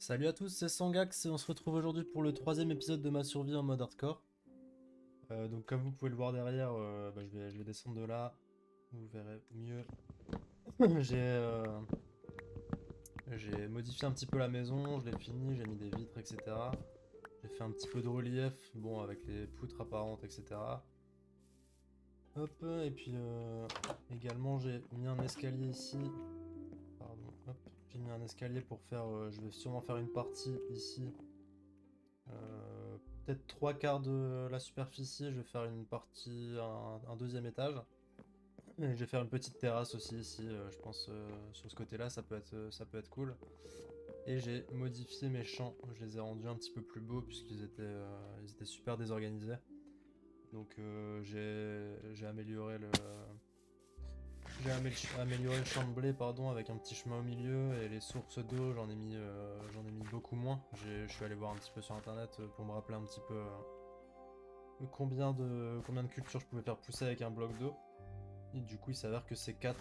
Salut à tous, c'est Sangax et on se retrouve aujourd'hui pour le troisième épisode de ma survie en mode hardcore. Donc comme vous pouvez le voir derrière, je vais descendre de là, vous verrez mieux. J'ai j'ai modifié un petit peu la maison, je l'ai fini, j'ai mis des vitres, etc. J'ai fait un petit peu de relief, bon avec les poutres apparentes, etc. Hop, et puis également j'ai mis un escalier ici. Pardon, hop, j'ai mis un escalier pour faire, je vais sûrement faire une partie ici. Peut-être trois quarts de la superficie, je vais faire une partie, un deuxième étage. Et je vais faire une petite terrasse aussi ici, je pense sur ce côté-là, ça peut être cool. Et j'ai modifié mes champs, je les ai rendus un petit peu plus beaux puisqu'ils étaient super désorganisés. Donc j'ai amélioré le champ de blé pardon, avec un petit chemin au milieu et les sources d'eau, j'en ai mis beaucoup moins. Je suis allé voir un petit peu sur internet pour me rappeler un petit peu combien de cultures je pouvais faire pousser avec un bloc d'eau. Et du coup, il s'avère que c'est 4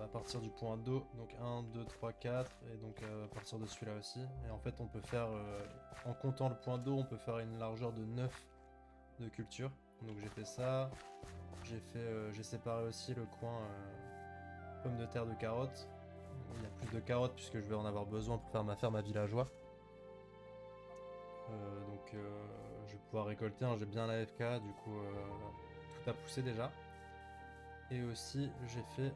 à partir du point d'eau. Donc 1, 2, 3, 4. Et donc à partir de celui-là aussi. Et en fait, on peut faire, en comptant le point d'eau, on peut faire une largeur de 9 de culture. Donc j'ai fait ça. J'ai séparé aussi le coin pommes de terre de carottes. Il y a plus de carottes puisque je vais en avoir besoin pour faire ma ferme à villageois. Je vais pouvoir récolter, hein, j'ai bien la FK, du coup tout a poussé déjà. Et aussi j'ai fait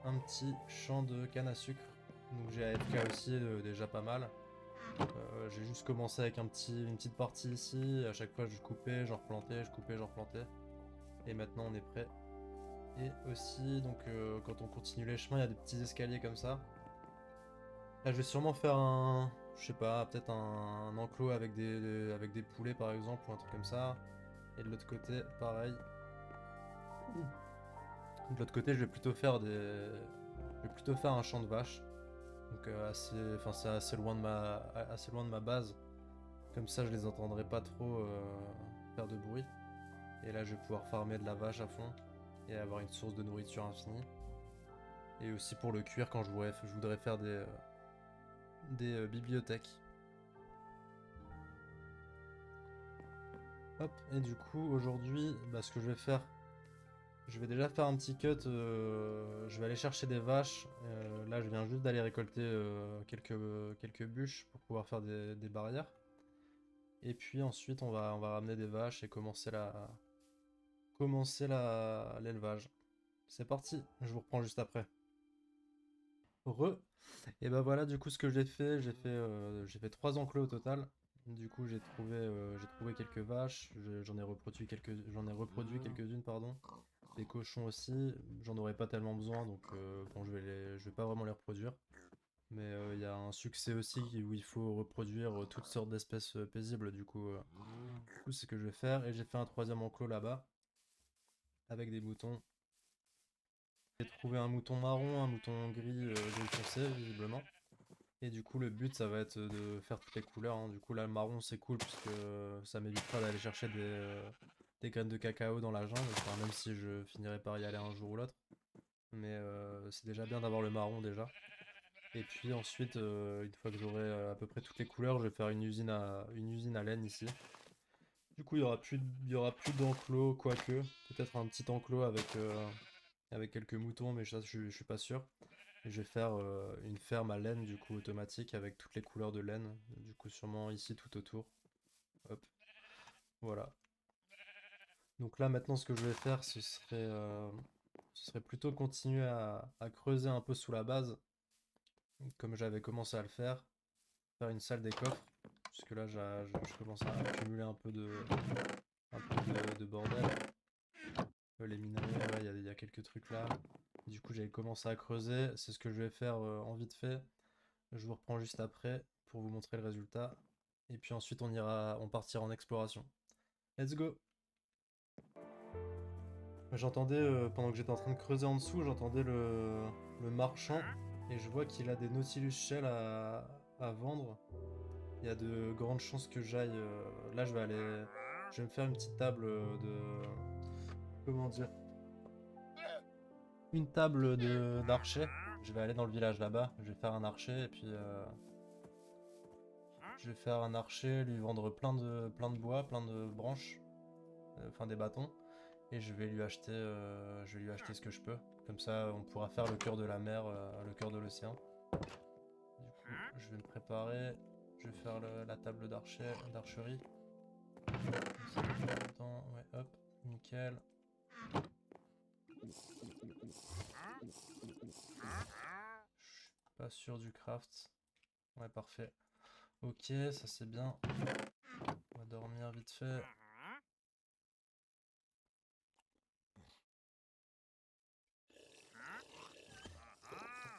un petit champ de canne à sucre. Donc j'ai AFK aussi déjà pas mal. J'ai juste commencé avec une petite partie ici. À chaque fois je coupais, j'en replantais, je coupais, j'en replantais. Et maintenant on est prêt. Et aussi donc quand on continue les chemins, il y a des petits escaliers comme ça. Là je vais sûrement faire je sais pas, peut-être un enclos avec des poulets par exemple ou un truc comme ça. Et de l'autre côté, pareil. De l'autre côté, je vais plutôt faire un champ de vaches. Donc enfin c'est assez loin de ma base. Comme ça, je les entendrai pas trop faire de bruit. Et là, je vais pouvoir farmer de la vache à fond et avoir une source de nourriture infinie. Et aussi pour le cuir quand je voudrais faire des bibliothèques. Hop, et du coup, aujourd'hui, ce que je vais faire, je vais déjà faire un petit cut. Je vais aller chercher des vaches. Là, je viens juste d'aller récolter quelques bûches pour pouvoir faire des barrières. Et puis ensuite, on va ramener des vaches et commencer l'élevage. C'est parti, je vous reprends juste après. Et ben voilà, du coup, ce que j'ai fait 3 enclos au total. Du coup, j'ai trouvé quelques vaches, j'en ai reproduit quelques-unes, pardon. Des cochons aussi, j'en aurais pas tellement besoin, donc bon, je vais pas vraiment les reproduire. Mais il y a un succès aussi où il faut reproduire toutes sortes d'espèces paisibles, du coup, c'est ce que je vais faire. Et j'ai fait un troisième enclos là-bas, avec des moutons. J'ai trouvé un mouton marron, un mouton gris foncé, visiblement. Et du coup, le but, ça va être de faire toutes les couleurs, hein. Du coup, là, le marron, c'est cool, puisque ça m'évitera d'aller chercher des graines de cacao dans la jungle, enfin, même si je finirai par y aller un jour ou l'autre. Mais c'est déjà bien d'avoir le marron, déjà. Et puis ensuite, une fois que j'aurai à peu près toutes les couleurs, je vais faire une usine à laine ici. Du coup, il y aura plus d'enclos, quoique. Peut-être un petit enclos avec quelques moutons, mais ça, je suis pas sûr. Et je vais faire une ferme à laine, du coup, automatique, avec toutes les couleurs de laine. Du coup, sûrement ici, tout autour. Hop, voilà. Donc là, maintenant, ce que je vais faire, ce serait plutôt continuer à creuser un peu sous la base, comme j'avais commencé à le faire une salle des coffres, puisque là, je commence à accumuler un peu de bordel. Les minerais, ouais, il y a quelques trucs là. Du coup, j'avais commencé à creuser. C'est ce que je vais faire en vite fait. Je vous reprends juste après pour vous montrer le résultat. Et puis ensuite, on partira en exploration. Let's go! J'entendais, pendant que j'étais en train de creuser en dessous, j'entendais le marchand. Et je vois qu'il a des Nautilus Shell à vendre. Il y a de grandes chances que j'aille. Là, je vais me faire une petite table comment dire? Une table d'archer. Je vais aller dans le village là-bas. Je vais faire un archer et puis Je vais faire un archer, lui vendre plein de bois, plein de branches, enfin des bâtons, et je vais lui acheter ce que je peux. Comme ça, on pourra faire le cœur de la mer, le cœur de l'océan. Du coup, je vais me préparer. Je vais faire la table d'archerie. Ouais, hop, nickel. Je suis pas sûr du craft. Ouais, parfait. Ok, ça c'est bien. On va dormir vite fait.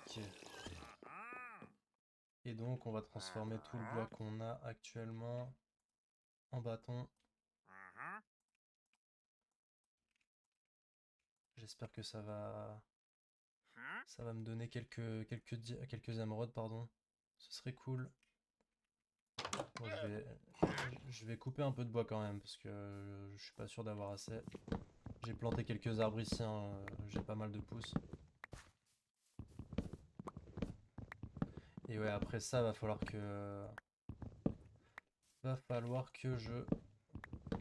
Ok. Et donc on va transformer tout le bois qu'on a actuellement en bâton. J'espère que ça va me donner quelques émeraudes, pardon. Ce serait cool. Bon, je vais couper un peu de bois quand même parce que je suis pas sûr d'avoir assez. J'ai planté quelques arbres ici, hein, j'ai pas mal de pousses. Et ouais, après ça, va falloir que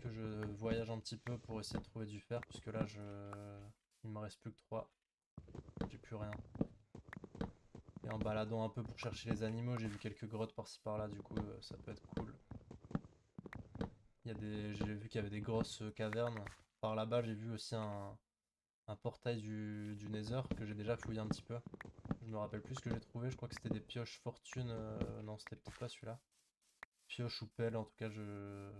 je voyage un petit peu pour essayer de trouver du fer, puisque là, il me reste plus que 3. J'ai plus rien. Et en baladant un peu pour chercher les animaux, j'ai vu quelques grottes par-ci par-là, du coup, ça peut être cool. J'ai vu qu'il y avait des grosses cavernes. Par là-bas, j'ai vu aussi un portail du Nether que j'ai déjà fouillé un petit peu. Je me rappelle plus ce que j'ai trouvé, je crois que c'était des pioches fortune. Non, c'était peut-être pas celui-là. Pioche ou pelle, en tout cas, je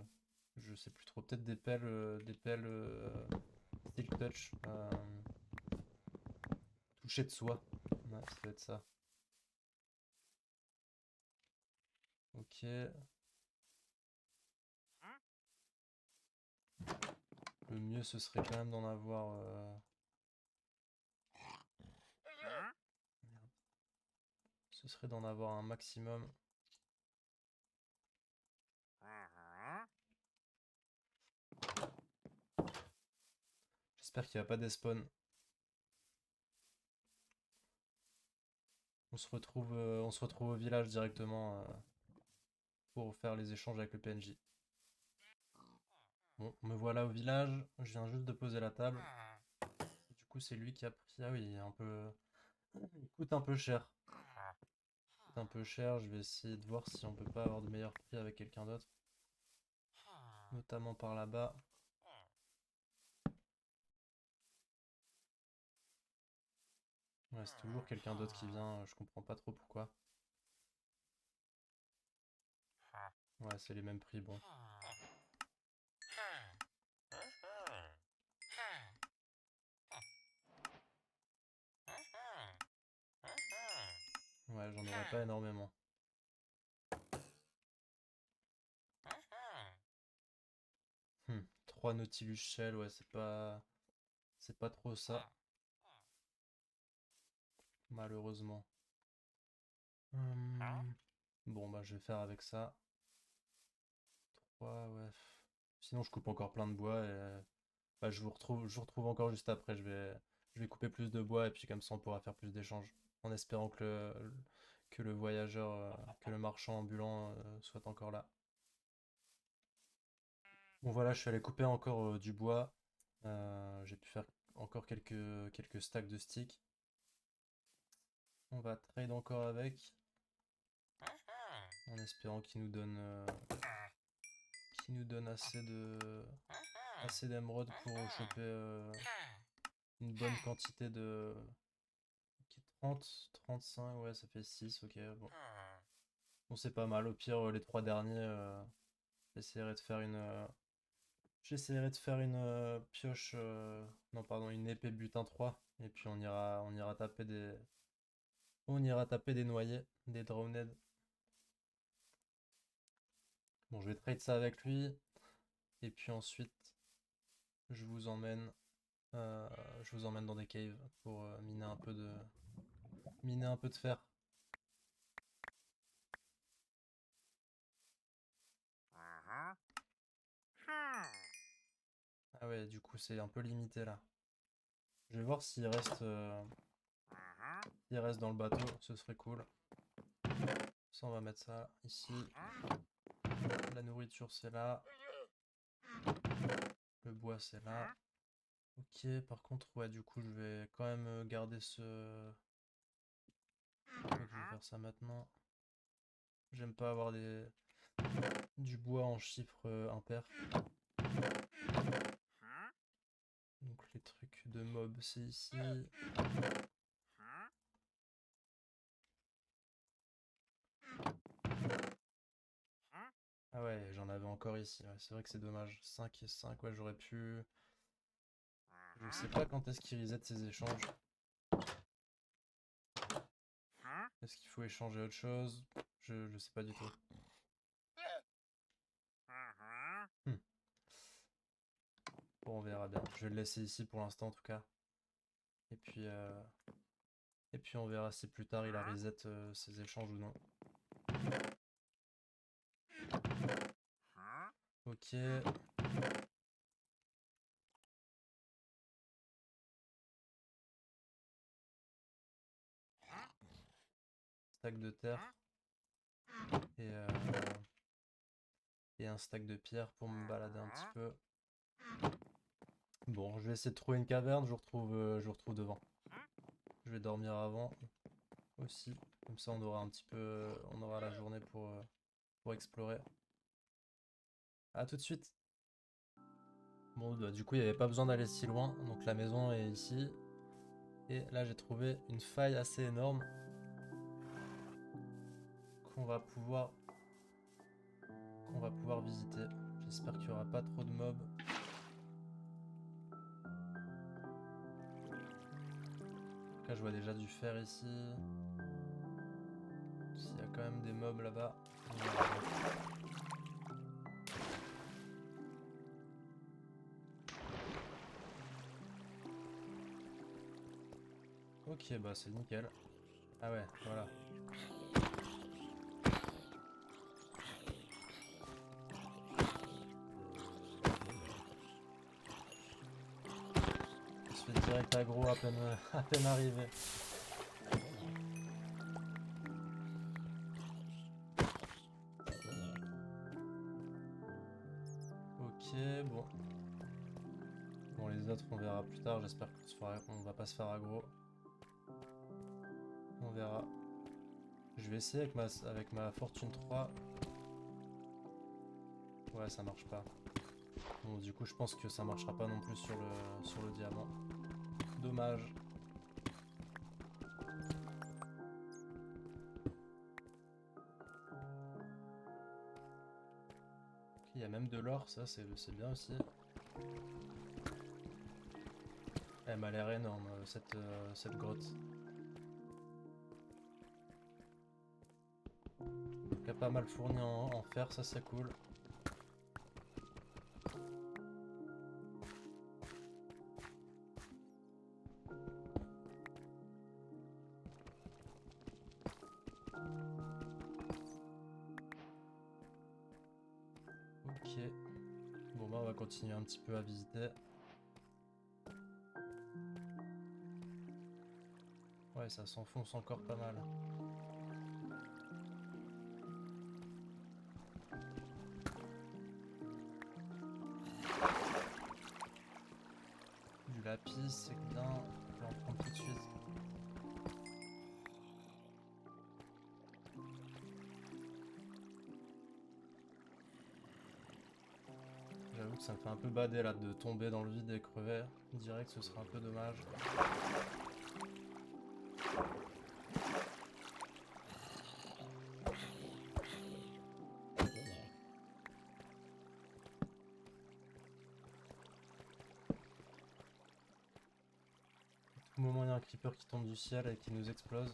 sais plus trop. Peut-être des pelles Steel Touch. Toucher de soie. Ouais, ça doit être ça. Ok. Le mieux, ce serait quand même d'en avoir. Merde. Ce serait d'en avoir un maximum. J'espère qu'il n'y a pas d'espawn. On se retrouve au village directement pour faire les échanges avec le PNJ. Bon, me voilà au village. Je viens juste de poser la table. Du coup, c'est lui qui a pris. Ah oui, un peu. Il coûte un peu cher. Il coûte un peu cher. Je vais essayer de voir si on peut pas avoir de meilleurs prix avec quelqu'un d'autre. Notamment par là-bas. Ouais, c'est toujours quelqu'un d'autre qui vient. Je comprends pas trop pourquoi. Ouais, c'est les mêmes prix. Bon. Ouais, j'en aurais pas énormément. 3 Nautilus Shell, ouais, c'est pas trop ça, malheureusement. Bon, bah, je vais faire avec ça. 3, ouais. Sinon, je coupe encore plein de bois et bah, je vous retrouve encore juste après. Je vais couper plus de bois et puis comme ça, on pourra faire plus d'échanges. En espérant que le voyageur, que le marchand ambulant soit encore là. Bon, voilà, je suis allé couper encore du bois. J'ai pu faire encore quelques stacks de sticks. On va trade encore avec, en espérant qu'il nous donne assez d'émeraudes pour choper une bonne quantité de. Ok, 30, 35, ouais, ça fait 6, ok, bon. Bon, c'est pas mal. Au pire, les 3 derniers, j'essaierai de faire une pioche. Non, pardon, une épée butin 3. Et puis on ira taper des noyés, des drowned. Bon, je vais trade ça avec lui. Et puis ensuite, je vous emmène, euh, je vous emmène dans des caves pour miner un peu de fer. Ah ouais, du coup, c'est un peu limité là. Je vais voir s'il reste dans le bateau, ce serait cool. Ça, on va mettre ça ici. nourriture c'est là. Le bois c'est là. Ok, par contre, ouais, du coup, je vais quand même garder ce... Je vais faire ça maintenant. J'aime pas avoir du bois en chiffres impairs. Donc les trucs de mob, c'est ici. Ah ouais, j'en avais encore ici. Ouais, c'est vrai que c'est dommage. 5 et 5, ouais, j'aurais pu... Je sais pas quand est-ce qu'ils reset ces échanges. Est-ce qu'il faut échanger autre chose? Je sais pas du tout. Hmm. Bon, on verra bien. Je vais le laisser ici pour l'instant en tout cas. Et puis on verra si plus tard il a reset ses échanges ou non. Ok. Stack de terre. Et un stack de pierre pour me balader un petit peu. Bon, je vais essayer de trouver une caverne, je vous retrouve devant. Je vais dormir avant aussi. Comme ça on aura un petit peu. On aura la journée pour explorer. A tout de suite. Bon, bah, du coup, il n'y avait pas besoin d'aller si loin. Donc la maison est ici. Et là, j'ai trouvé une faille assez énorme qu'on va pouvoir visiter. J'espère qu'il n'y aura pas trop de mobs. En tout cas, je vois déjà du fer ici. S'il y a quand même des mobs là-bas. Ok, bah c'est nickel. Ah ouais, voilà. On se fait direct aggro à peine, à peine arrivé. Ok, bon. Bon, les autres, on verra plus tard. J'espère qu'on va pas se faire aggro. On verra. Je vais essayer avec ma fortune 3. Ouais, ça marche pas. Bon, du coup, je pense que ça marchera pas non plus sur le diamant. Dommage. Il y a même de l'or, ça c'est bien aussi. Elle m'a l'air énorme, cette grotte. Donc, elle a pas mal fourni en fer, ça c'est cool. Ok. Bon bah on va continuer un petit peu à visiter. Ouais, ça s'enfonce encore pas mal. Du lapis, c'est bien. On va en prendre tout de suite. J'avoue que ça me fait un peu bader là de tomber dans le vide et crever. Direct, ce serait un peu dommage. Au moment où il y a un creeper qui tombe du ciel et qui nous explose.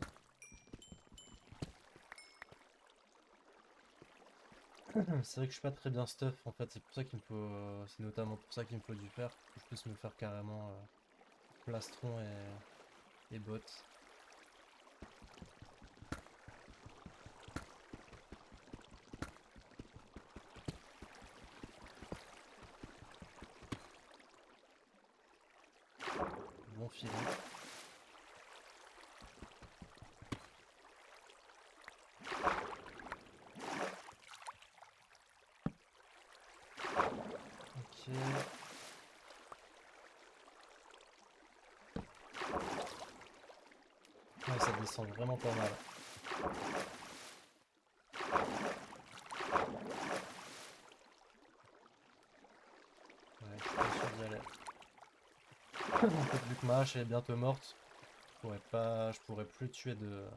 C'est vrai que je suis pas très bien stuff en fait, c'est pour ça qu'il me faut. C'est notamment pour ça qu'il me faut du fer, pour que je puisse me faire carrément plastron et bottes. Bon filon. Ouais, ça descend vraiment pas mal. Ouais, je suis pas sûr d'y aller. En fait, vu que ma hache est bientôt morte, je pourrais plus tuer je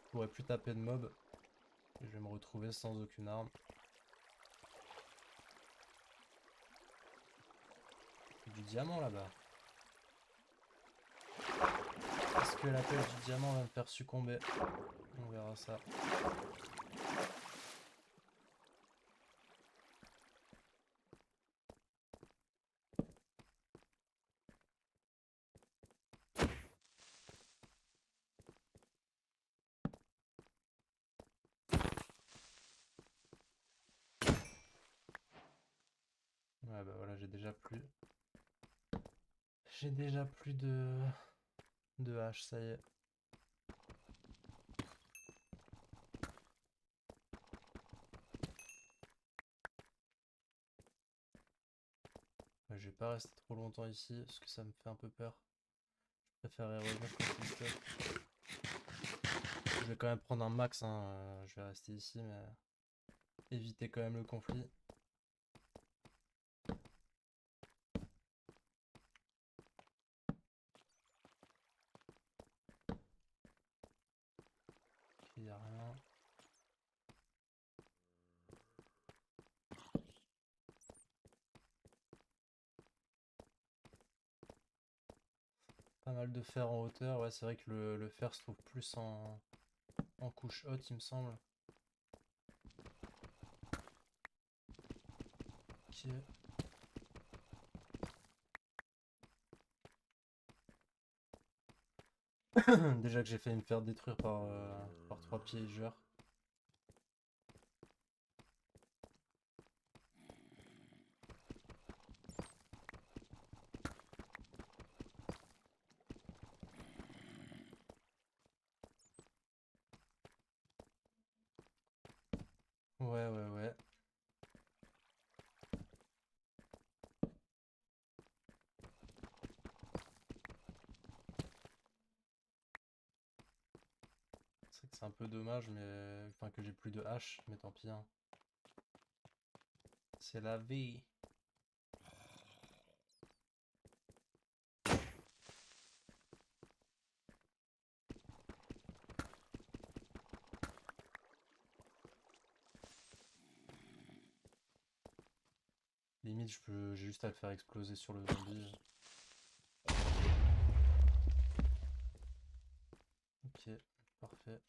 pourrais plus taper de mobs. Je vais me retrouver sans aucune arme. Du diamant là-bas. Est-ce que la pêche du diamant va me faire succomber? On verra ça. Ouais bah voilà, j'ai déjà plus. J'ai déjà plus de hache, ça y est. Ouais, je vais pas rester trop longtemps ici parce que ça me fait un peu peur. Je préférerais revenir quand il stop. Je vais quand même prendre un max, hein. Je vais rester ici, mais éviter quand même le conflit. Il y a rien. Pas mal de fer en hauteur. Ouais, c'est vrai que le fer se trouve plus en couche haute, il me semble. Ok. Déjà que j'ai failli me faire détruire par 3 piégeurs. Ouais, ouais, ouais. C'est vrai que c'est un peu dommage, mais enfin que j'ai plus de hache, mais tant pis, hein. C'est la vie. Limite, j'ai juste à le faire exploser sur le zombie. Ok, parfait.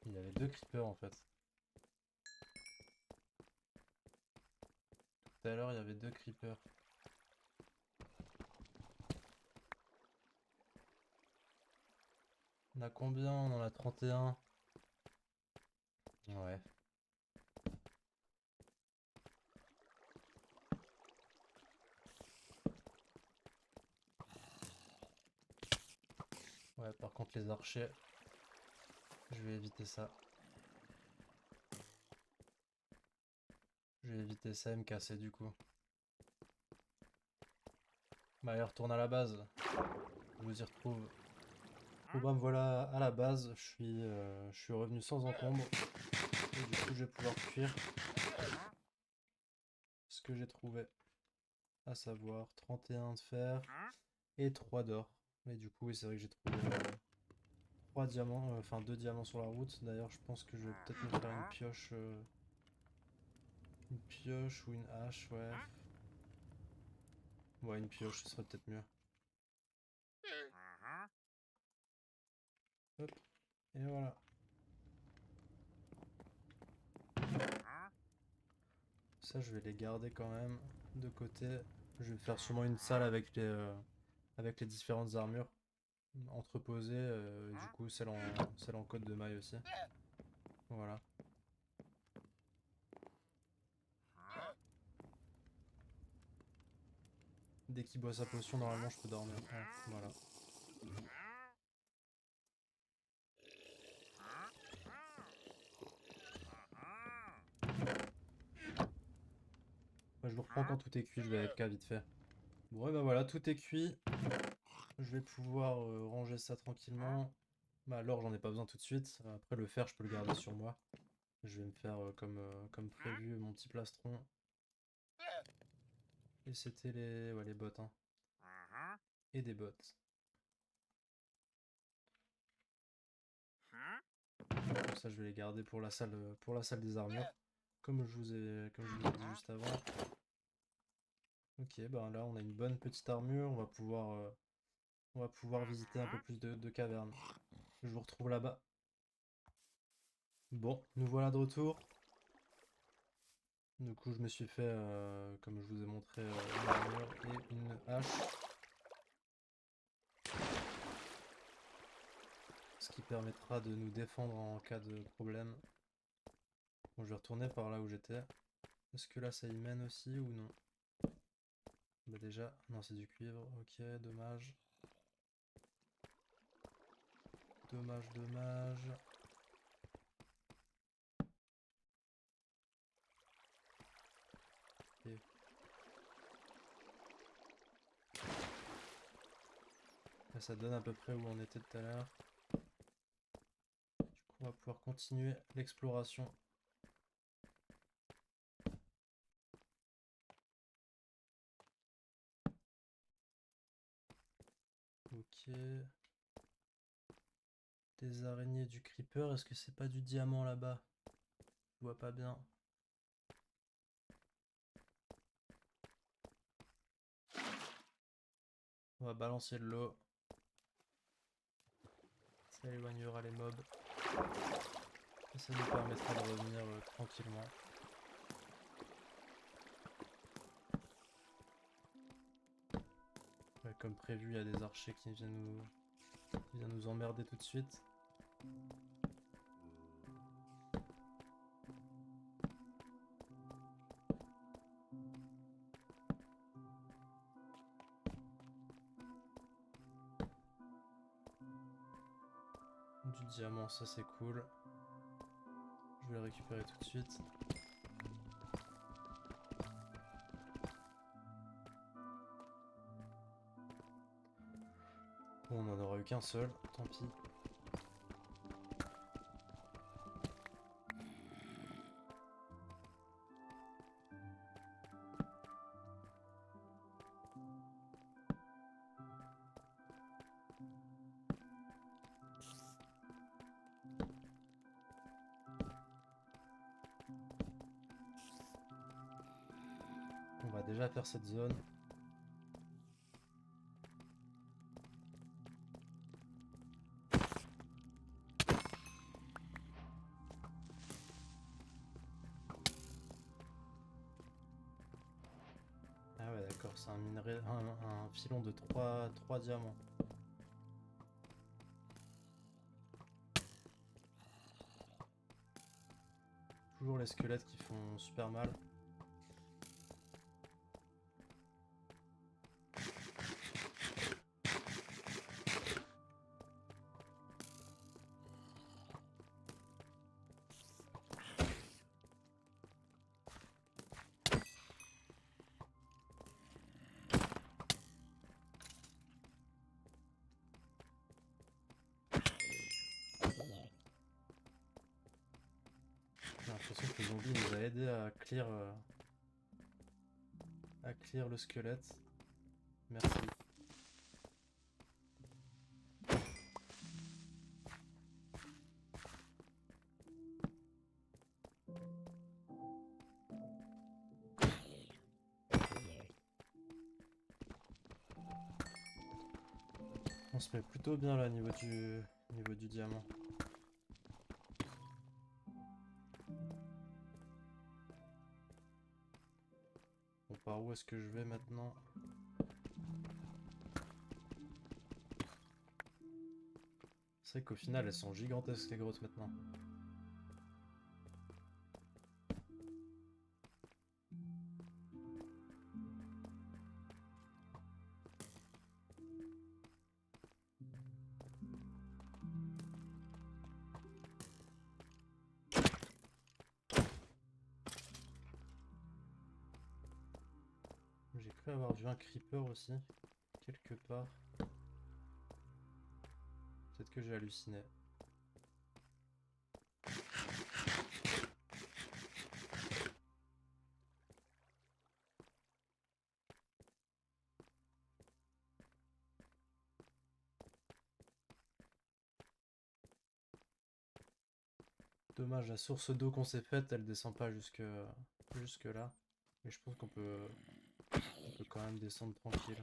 Il y avait 2 creepers en fait. Tout à l'heure, il y avait 2 creepers. On a combien? On en a 31. Ouais. Ouais, par contre, les archers, je vais éviter ça. Je vais éviter ça et me casser du coup. Bah, allez, retourne à la base. Je vous y retrouve. Bon bah me voilà à la base, je suis revenu sans encombre. Et du coup je vais pouvoir cuire ce que j'ai trouvé. À savoir 31 de fer et 3 d'or. Et du coup oui, c'est vrai que j'ai trouvé 3 diamants, enfin 2 diamants sur la route. D'ailleurs je pense que je vais peut-être me faire une pioche ou une hache, ouais. Ouais, une pioche, ce serait peut-être mieux. Hop, et voilà. Ça je vais les garder quand même de côté. Je vais faire sûrement une salle avec les différentes armures entreposées, et du coup celle en côte de maille aussi. Voilà. Dès qu'il boit sa potion, normalement je peux dormir. Ouais, voilà. Je vous reprends quand tout est cuit, je vais AFK vite fait. Bon et bah voilà, tout est cuit. Je vais pouvoir ranger ça tranquillement. Bah l'or j'en ai pas besoin tout de suite. Après le fer je peux le garder sur moi. Je vais me faire comme prévu mon petit plastron. Et c'était ouais, les bottes. Hein. Et des bottes. Comme ça je vais les garder pour la salle des armures. Comme je vous ai dit juste avant. Ok, bah là on a une bonne petite armure. On va pouvoir visiter un peu plus de cavernes. Je vous retrouve là-bas. Bon, nous voilà de retour. Du coup, je me suis fait, comme je vous ai montré, une armure et une hache. Ce qui permettra de nous défendre en cas de problème. Bon, je vais retourner par là où j'étais. Est-ce que là, ça y mène aussi ou non? Bah déjà, non, c'est du cuivre. Ok, dommage. Dommage, dommage. Ok. Là, ça donne à peu près où on était tout à l'heure. Du coup, on va pouvoir continuer l'exploration. Ok. Des araignées du creeper, est-ce que c'est pas du diamant là-bas? Je vois pas bien. On va balancer de l'eau. Ça éloignera les mobs. Et ça nous permettra de revenir tranquillement. Ouais, comme prévu, il y a des archers qui viennent nous emmerder tout de suite. Du diamant, ça c'est cool. Je vais le récupérer tout de suite. Bon, on n'en aura eu qu'un seul, tant pis. On va déjà faire cette zone. Ah ouais d'accord, c'est un minerai, un filon de 3 diamants. Toujours les squelettes qui font super mal. J'ai l'impression que le zombie nous a aidé à clear le squelette. Merci. On se met plutôt bien là au niveau du diamant. Bon, par où est-ce que je vais maintenant? C'est vrai qu'au final elles sont gigantesques les grottes maintenant. rappelé avoir vu un creeper aussi, quelque part. Peut-être que j'ai halluciné. Dommage, la source d'eau qu'on s'est faite, elle descend pas jusque là. Mais je pense qu'on peut quand même descendre tranquille.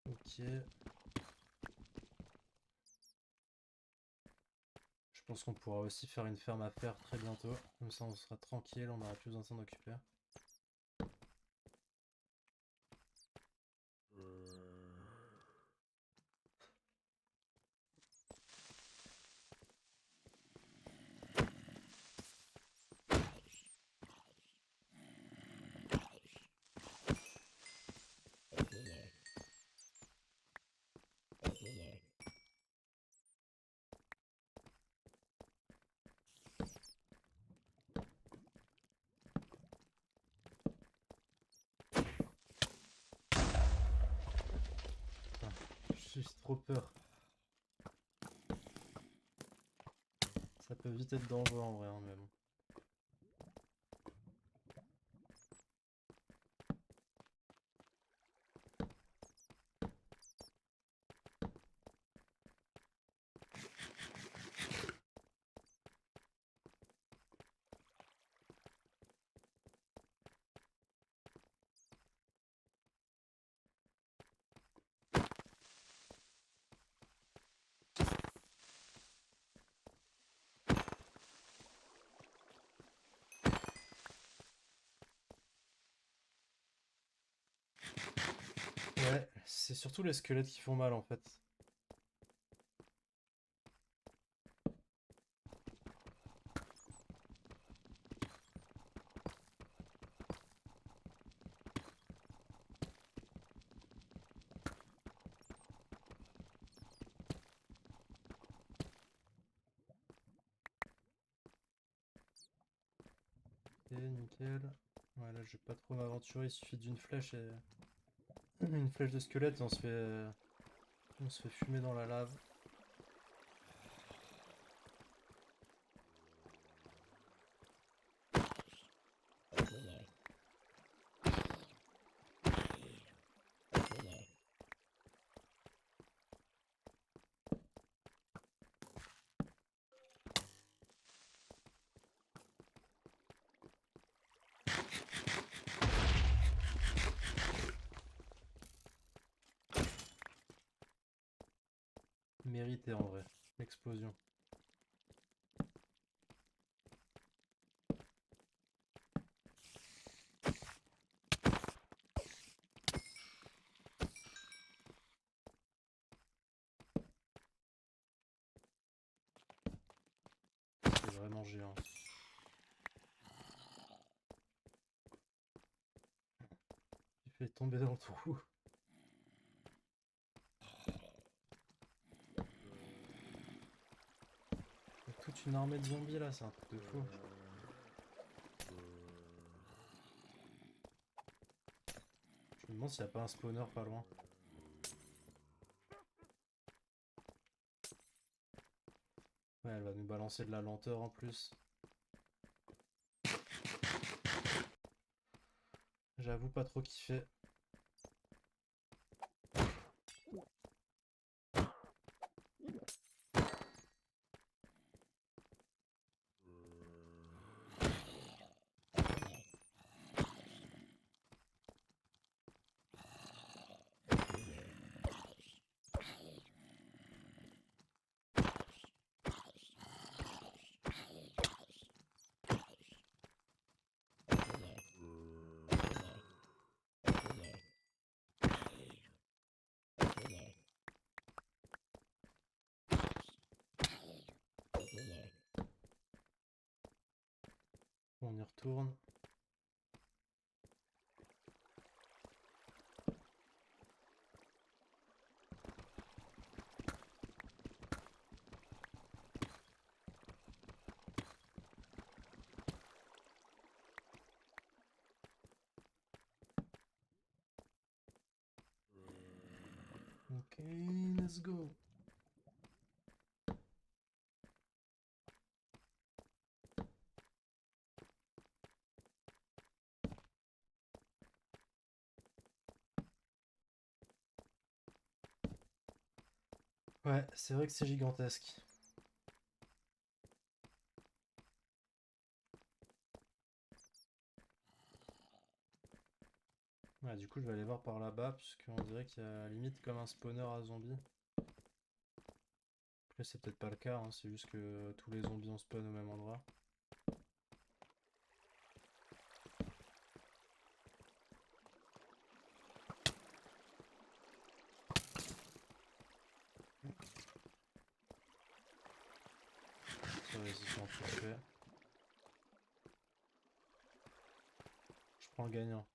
Ok. Je pense qu'on pourra aussi faire une ferme à fer très bientôt. Comme ça on sera tranquille, on n'aura plus besoin de s'en occuper. Putain, j'ai trop peur. Ça peut vite être dangereux en vrai, hein, mais bon. Ouais, c'est surtout les squelettes qui font mal en fait. Ok, nickel. Ouais, là je vais pas trop m'aventurer, il suffit d'une flèche et... Une flèche de squelette et on se fait fumer dans la lave. Mérité en vrai, l'explosion. C'est vraiment géant. Il fait tomber dans le trou. Il y a toute une armée de zombies là, c'est un truc de fou. Je me demande s'il n'y a pas un spawner pas loin. Ouais, elle va nous balancer de la lenteur en plus. J'avoue pas trop kiffer. retourne. Ok, let's go. Ouais, c'est vrai que c'est gigantesque. Ouais, du coup, je vais aller voir par là-bas, puisqu'on dirait qu'il y a limite comme un spawner à zombies. Après, c'est peut-être pas le cas, hein, c'est juste que tous les zombies ont spawn au même endroit. Ça va, ils se sont tous faits. Je prends le gagnant.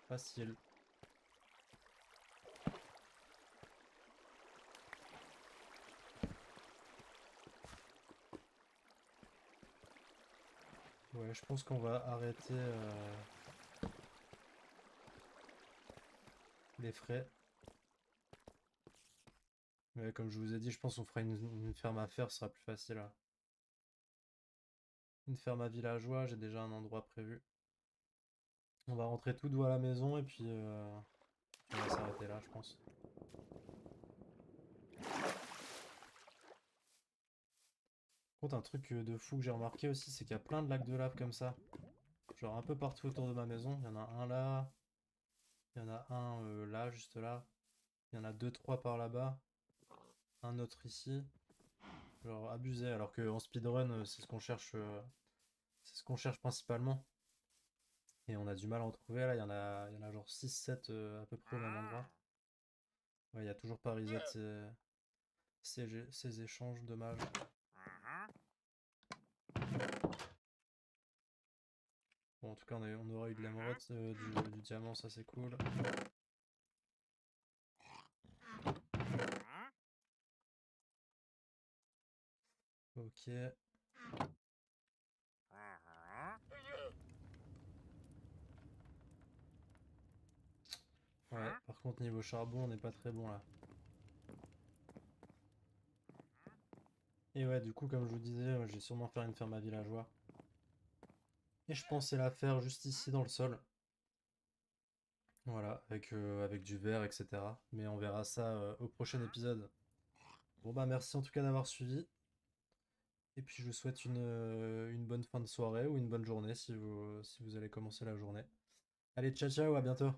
Facile. Ouais, je pense qu'on va arrêter les frais. Mais comme je vous ai dit, je pense qu'on fera une ferme à faire, ce sera plus facile, hein. Une ferme à villageois, j'ai déjà un endroit prévu. On va rentrer tout doux à la maison et puis on va s'arrêter là, je pense. Par contre, un truc de fou que j'ai remarqué aussi, c'est qu'il y a plein de lacs de lave comme ça. Genre un peu partout autour de ma maison. Il y en a un là, il y en a un là, juste là. Il y en a deux, trois par là-bas. Un autre ici. Genre abusé, alors qu'en speedrun, c'est ce qu'on cherche principalement. Et on a du mal à en trouver là. Il y en a genre 6-7 à peu près au même endroit. Ouais, il y a toujours pas reset ces échanges, dommage. Bon, en tout cas, on aura eu de l'émeraude, du diamant, ça c'est cool. Ok. Ouais, par contre, niveau charbon, on n'est pas très bon là. Et ouais, du coup, comme je vous disais, je vais sûrement faire une ferme à villageois. Et je pensais la faire juste ici dans le sol. Voilà, avec du verre, etc. Mais on verra ça au prochain épisode. Bon bah merci en tout cas d'avoir suivi. Et puis je vous souhaite une bonne fin de soirée ou une bonne journée si vous allez commencer la journée. Allez, ciao ciao, à bientôt.